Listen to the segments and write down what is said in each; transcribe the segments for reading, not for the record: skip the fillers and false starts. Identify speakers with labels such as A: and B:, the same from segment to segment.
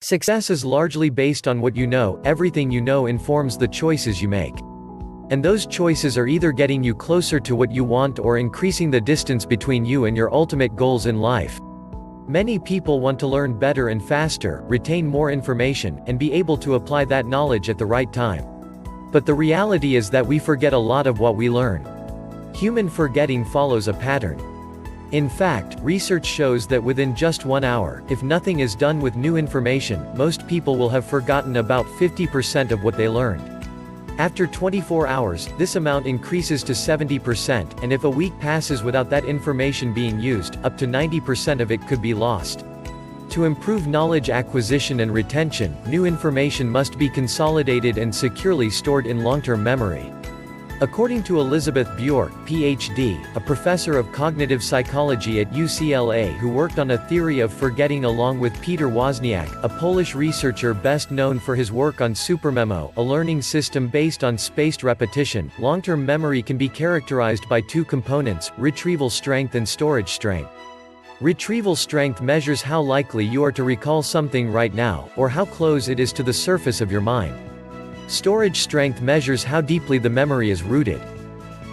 A: Success is largely based on what you know. Everything you know informs the choices you make. And those choices are either getting you closer to what you want or increasing the distance between you and your ultimate goals in life. Many people want to learn better and faster, retain more information, and be able to apply that knowledge at the right time. But the reality is that we forget a lot of what we learn. Human forgetting follows a pattern. In fact, research shows that within just 1 hour, if nothing is done with new information, most people will have forgotten about 50% of what they learned. After 24 hours, this amount increases to 70%, and if a week passes without that information being used, up to 90% of it could be lost. To improve knowledge acquisition and retention, new information must be consolidated and securely stored in long-term memory. According to Elizabeth Bjork, Ph.D., a professor of cognitive psychology at UCLA who worked on a theory of forgetting along with Peter Wozniak, a Polish researcher best known for his work on SuperMemo, a learning system based on spaced repetition, long-term memory can be characterized by two components: retrieval strength and storage strength. Retrieval strength measures how likely you are to recall something right now, or how close it is to the surface of your mind. Storage strength measures how deeply the memory is rooted.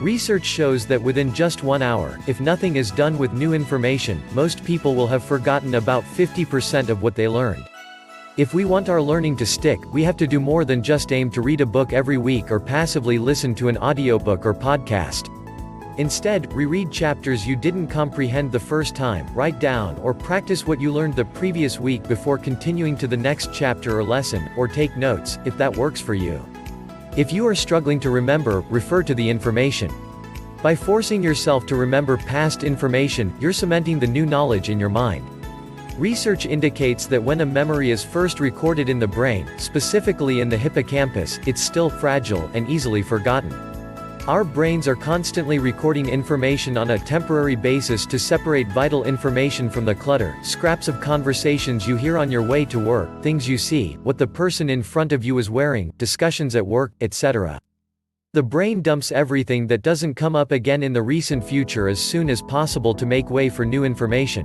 A: Research shows that within just 1 hour, if nothing is done with new information, most people will have forgotten about 50% of what they learned. If we want our learning to stick, we have to do more than just aim to read a book every week or passively listen to an audiobook or podcast. Instead, reread chapters you didn't comprehend the first time, write down or practice what you learned the previous week before continuing to the next chapter or lesson, or take notes, if that works for you. If you are struggling to remember, refer to the information. By forcing yourself to remember past information, you're cementing the new knowledge in your mind. Research indicates that when a memory is first recorded in the brain, specifically in the hippocampus, it's still fragile and easily forgotten. Our brains are constantly recording information on a temporary basis to separate vital information from the clutter: scraps of conversations you hear on your way to work, things you see, what the person in front of you is wearing, discussions at work, etc. The brain dumps everything that doesn't come up again in the recent future as soon as possible to make way for new information.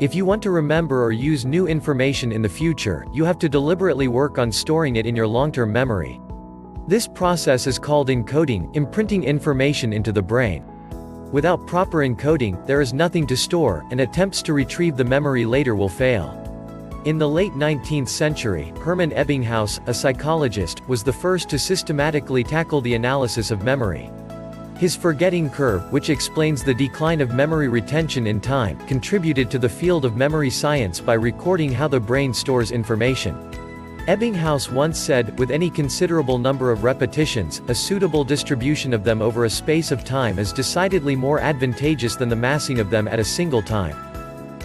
A: If you want to remember or use new information in the future, you have to deliberately work on storing it in your long-term memory. This process is called encoding, imprinting information into the brain. Without proper encoding, there is nothing to store, and attempts to retrieve the memory later will fail. In the late 19th century, Hermann Ebbinghaus, a psychologist, was the first to systematically tackle the analysis of memory. His forgetting curve, which explains the decline of memory retention in time, contributed to the field of memory science by recording how the brain stores information. Ebbinghaus once said, "With any considerable number of repetitions, a suitable distribution of them over a space of time is decidedly more advantageous than the massing of them at a single time."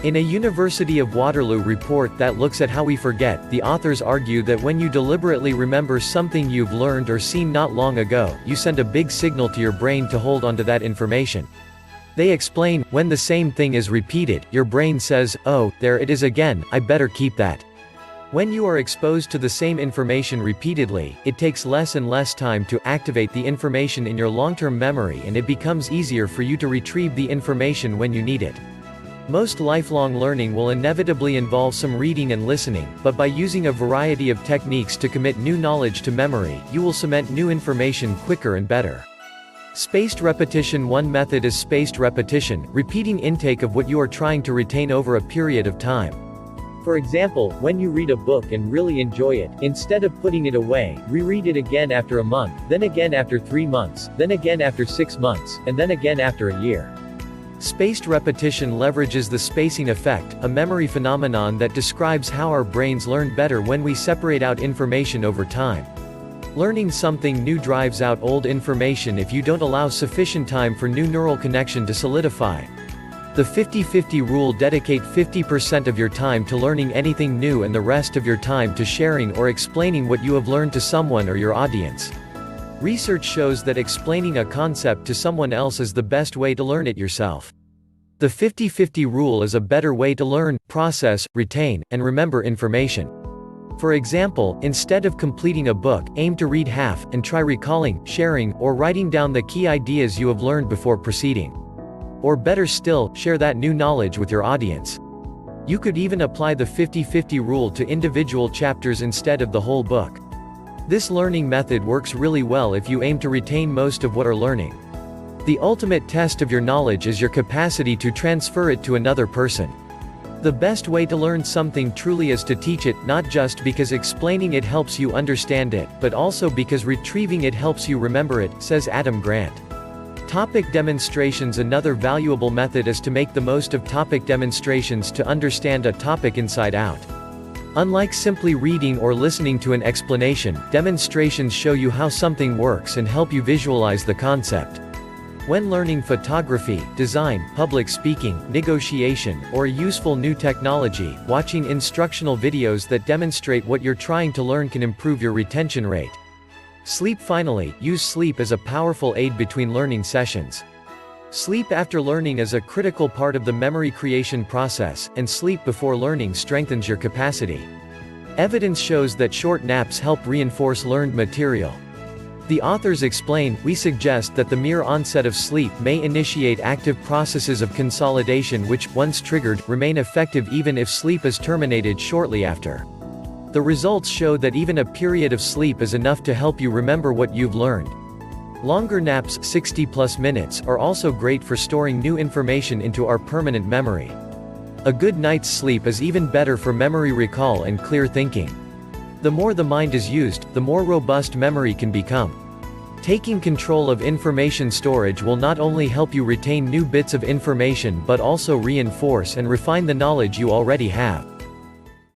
A: In a University of Waterloo report that looks at how we forget, the authors argue that when you deliberately remember something you've learned or seen not long ago, you send a big signal to your brain to hold onto that information. They explain, when the same thing is repeated, your brain says, "Oh, there it is again, I better keep that." When you are exposed to the same information repeatedly, it takes less and less time to activate the information in your long-term memory, and it becomes easier for you to retrieve the information when you need it. Most lifelong learning will inevitably involve some reading and listening, but by using a variety of techniques to commit new knowledge to memory, you will cement new information quicker and better. Spaced repetition. One method is spaced repetition, repeating intake of what you are trying to retain over a period of time. For example, when you read a book and really enjoy it, instead of putting it away, reread it again after a month, then again after 3 months, then again after 6 months, and then again after a year. Spaced repetition leverages the spacing effect, a memory phenomenon that describes how our brains learn better when we separate out information over time. Learning something new drives out old information if you don't allow sufficient time for new neural connection to solidify. The 50-50 rule: dedicate 50% of your time to learning anything new and the rest of your time to sharing or explaining what you have learned to someone or your audience. Research shows that explaining a concept to someone else is the best way to learn it yourself. The 50-50 rule is a better way to learn, process, retain, and remember information. For example, instead of completing a book, aim to read half, and try recalling, sharing, or writing down the key ideas you have learned before proceeding. Or better still, share that new knowledge with your audience. You could even apply the 50-50 rule to individual chapters instead of the whole book. This learning method works really well if you aim to retain most of what are learning. The ultimate test of your knowledge is your capacity to transfer it to another person. The best way to learn something truly is to teach it, not just because explaining it helps you understand it, but also because retrieving it helps you remember it, says Adam Grant. Topic demonstrations. Another valuable method is to make the most of topic demonstrations to understand a topic inside out. Unlike simply reading or listening to an explanation, demonstrations show you how something works and help you visualize the concept. When learning photography, design, public speaking, negotiation, or a useful new technology, watching instructional videos that demonstrate what you're trying to learn can improve your retention rate. Sleep. Finally, use sleep as a powerful aid between learning sessions. Sleep after learning is a critical part of the memory creation process, and sleep before learning strengthens your capacity. Evidence shows that short naps help reinforce learned material. The authors explain, we suggest that the mere onset of sleep may initiate active processes of consolidation which, once triggered, remain effective even if sleep is terminated shortly after. The results show that even a period of sleep is enough to help you remember what you've learned. Longer naps, 60+ minutes, are also great for storing new information into our permanent memory. A good night's sleep is even better for memory recall and clear thinking. The more the mind is used, the more robust memory can become. Taking control of information storage will not only help you retain new bits of information but also reinforce and refine the knowledge you already have.